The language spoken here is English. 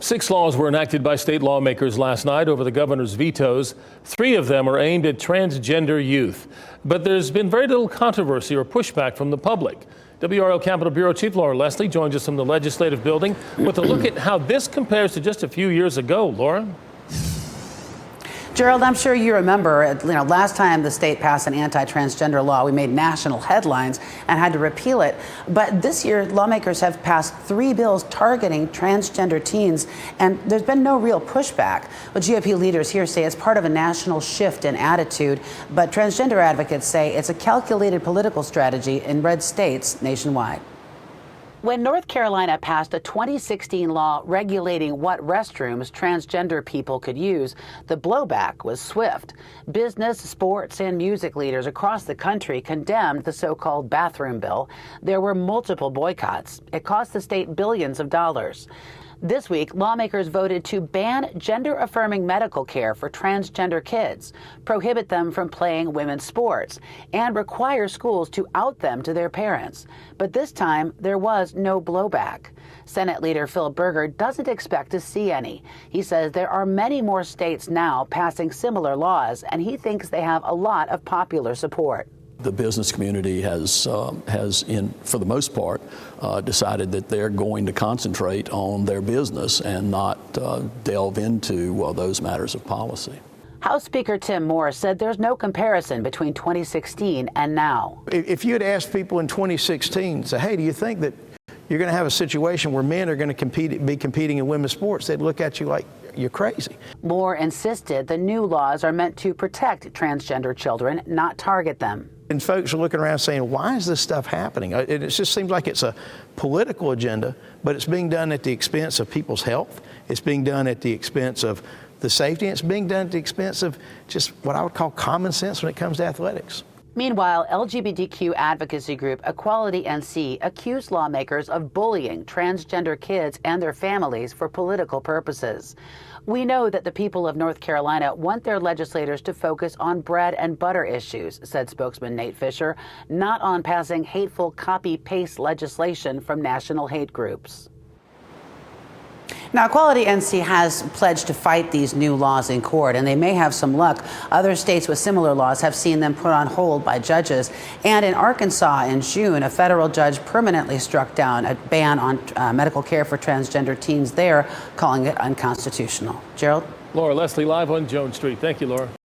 6 laws were enacted by state lawmakers last night over the governor's vetoes. 3 of them are aimed at transgender youth. But there's been very little controversy or pushback from the public. WRAL Capitol Bureau Chief Laura Leslie joins us from the legislative building with a look at how this compares to just a few years ago. Laura? Gerald, I'm sure you remember, last time the state passed an anti-transgender law, we made national headlines and had to repeal it. But this year, lawmakers have passed 3 bills targeting transgender teens, and there's been no real pushback. Well, GOP leaders here say it's part of a national shift in attitude, but transgender advocates say it's a calculated political strategy in red states nationwide. When North Carolina passed a 2016 law regulating what restrooms transgender people could use, the blowback was swift. Business, sports, and music leaders across the country condemned the so-called bathroom bill. There were multiple boycotts. It cost the state billions of dollars. This week, lawmakers voted to ban gender-affirming medical care for transgender kids, prohibit them from playing women's sports, and require schools to out them to their parents. But this time, there was no blowback. Senate Leader Phil Berger doesn't expect to see any. He says there are many more states now passing similar laws, and he thinks they have a lot of popular support. The business community has for the most part, decided that they're going to concentrate on their business and not delve into those matters of policy. House Speaker Tim Moore said there's no comparison between 2016 and now. If you had asked people in 2016, say, hey, do you think that you're going to have a situation where men are going to be competing in women's sports, they'd look at you like you're crazy. Moore insisted the new laws are meant to protect transgender children, not target them. And folks are looking around saying, why is this stuff happening? It just seems like it's a political agenda, but it's being done at the expense of people's health. It's being done at the expense of the safety. And it's being done at the expense of just what I would call common sense when it comes to athletics. Meanwhile, LGBTQ advocacy group Equality NC accused lawmakers of bullying transgender kids and their families for political purposes. We know that the people of North Carolina want their legislators to focus on bread and butter issues, said spokesman Nate Fisher, not on passing hateful copy-paste legislation from national hate groups. Now, Equality NC has pledged to fight these new laws in court, and they may have some luck. Other states with similar laws have seen them put on hold by judges. And in Arkansas in June, a federal judge permanently struck down a ban on medical care for transgender teens there, calling it unconstitutional. Gerald? Laura Leslie live on Jones Street. Thank you, Laura.